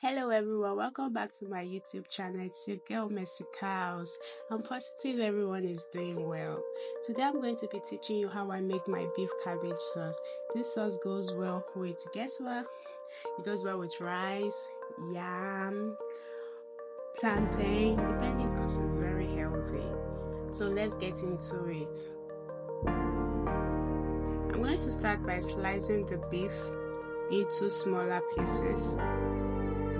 Hello everyone, welcome back to my YouTube channel. It's your girl MercyCarls. I'm positive everyone is doing well. Today I'm going to be teaching you how I make my beef cabbage sauce. This sauce goes well with, guess what? It goes well with rice, yam, plantain, depending on it's very healthy. So let's get into it. I'm going to start by slicing the beef into smaller pieces.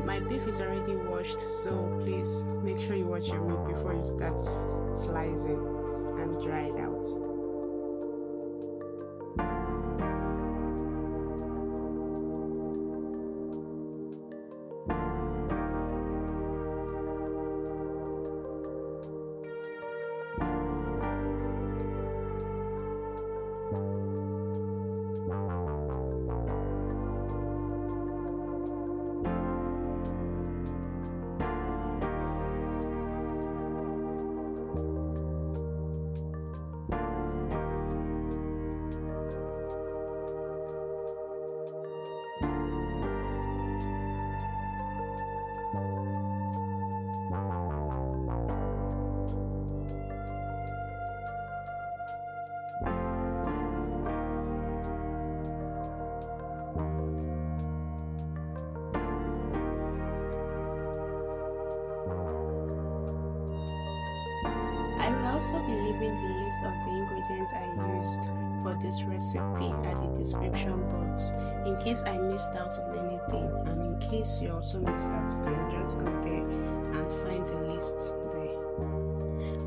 My beef is already washed, so please make sure you wash your meat before you start slicing and dry it out. I will also be leaving the list of the ingredients I used for this recipe at the description box in case I missed out on anything, and in case you also missed out, you can just go there and find the list there.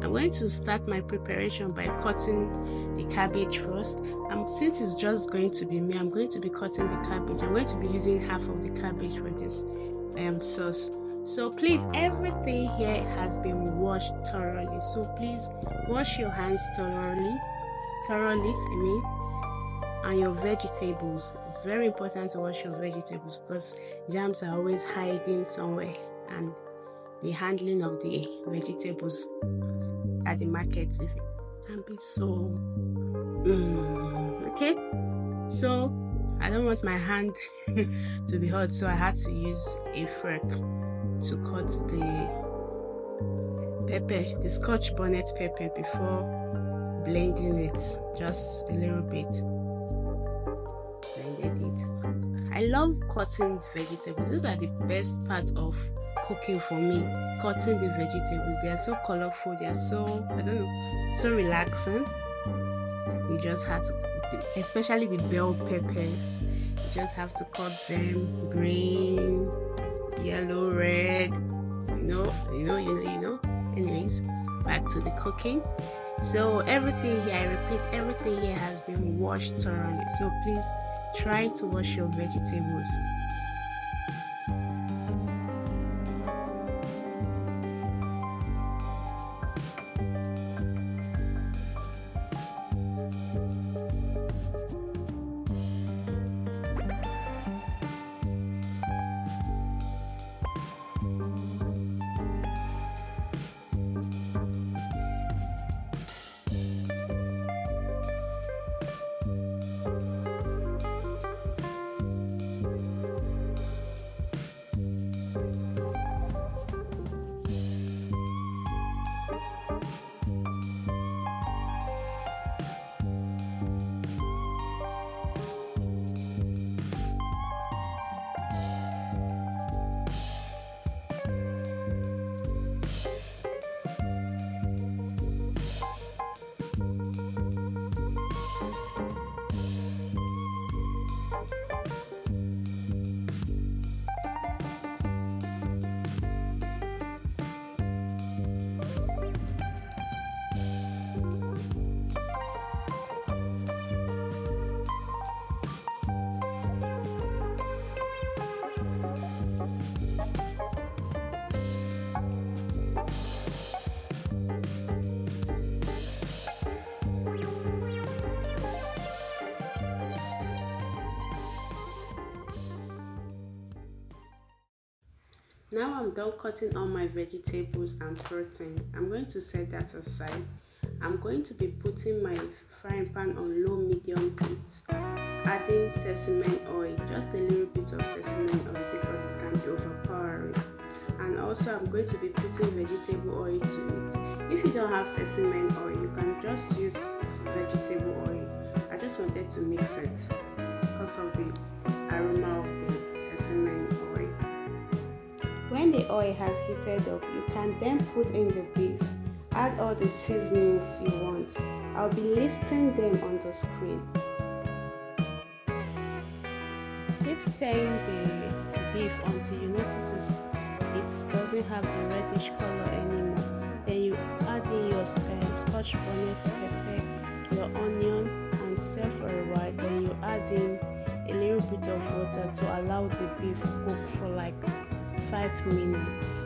I'm going to start my preparation by cutting the cabbage first. Since it's just going to be me, I'm going to be cutting the cabbage. I'm going to be using half of the cabbage for this sauce. So please, everything here has been washed thoroughly. So please wash your hands thoroughly, and your vegetables. It's very important to wash your vegetables because germs are always hiding somewhere, and the handling of the vegetables at the market can be so okay. So I don't want my hand to be hot, so I had to use a fork to cut the pepper, the scotch bonnet pepper, before blending it just a little bit. Blended it. I love cutting vegetables. These are the best part of cooking for me. Cutting the vegetables. They are so colorful. They are so, I don't know, so relaxing. You just have to, especially the bell peppers, you just have to cut them green, yellow, red, anyways, back to the cooking. So everything here, I repeat, everything here has been washed thoroughly, so please try to wash your vegetables. Now I'm done cutting all my vegetables and protein. I'm going to set that aside. I'm going to be putting my frying pan on low-medium heat, adding sesame oil, just a little bit of sesame oil because it can be overpowering. also I'm going to be putting vegetable oil to it. If you don't have sesame oil, you can just use vegetable oil. I just wanted to mix it because of the aroma of the sesame oil. When the oil has heated up, you can then put in the beef. Add all the seasonings you want. I'll be listing them on the screen. Keep stirring the beef until you notice it doesn't have the reddish color anymore. Then you add in your scotch bonnet pepper, your onion, and stir for a while. Then you add in a little bit of water to allow the beef cook for like 5 minutes.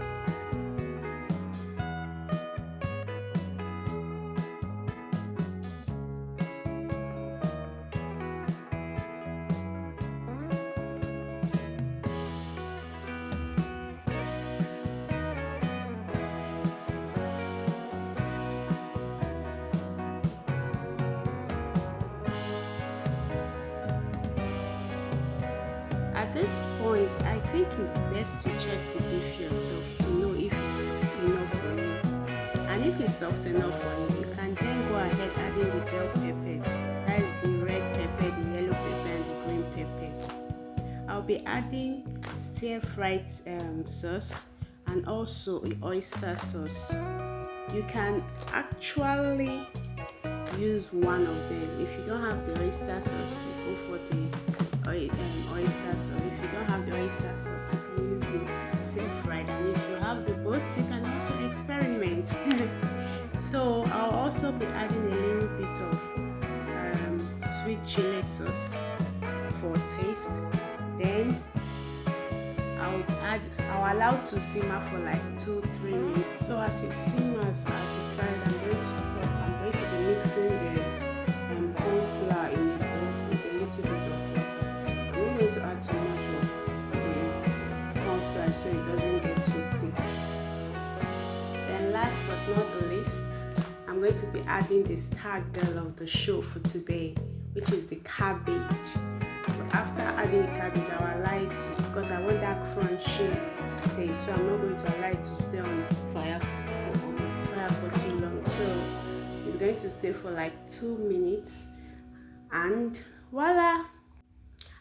At this point, I think it's best to check the beef yourself to know if it's soft enough for you. And if it's soft enough for you, you can then go ahead adding the bell pepper. That is the red pepper, the yellow pepper, and the green pepper. I'll be adding stir-fried sauce and also the oyster sauce. You can actually use one of them. If you don't have the oyster sauce, you go for the oyster sauce. If you don't have the oyster sauce, you can use the stir-fried, and if you have the both, you can also experiment. So I'll also be adding a little bit of sweet chili sauce for taste. Then I'll allow to simmer for like 2-3 minutes. So as it simmers, I'll decide I'm going to be mixing the corn flour in a bowl with a little bit of water. I'm not going to add too much of the corn flour so it doesn't get too thick. Then last but not the least, I'm going to be adding the star girl of the show for today, which is the cabbage. But after adding the cabbage, I'll allow it to, because I want that crunchy taste, so I'm not going to allow it to stay on fire for too long. So it's going to stay for like 2 minutes, and voila!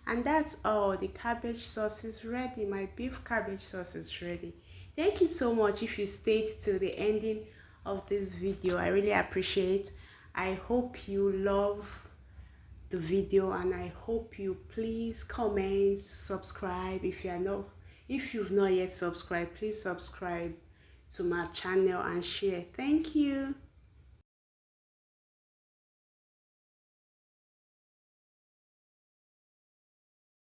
And that's all. The cabbage sauce is ready. My beef cabbage sauce is ready. Thank you so much if you stayed till the ending of this video. I really appreciate. I hope you love the video, and I hope you please comment, subscribe. If you've not yet subscribed, please subscribe to my channel and share. Thank you.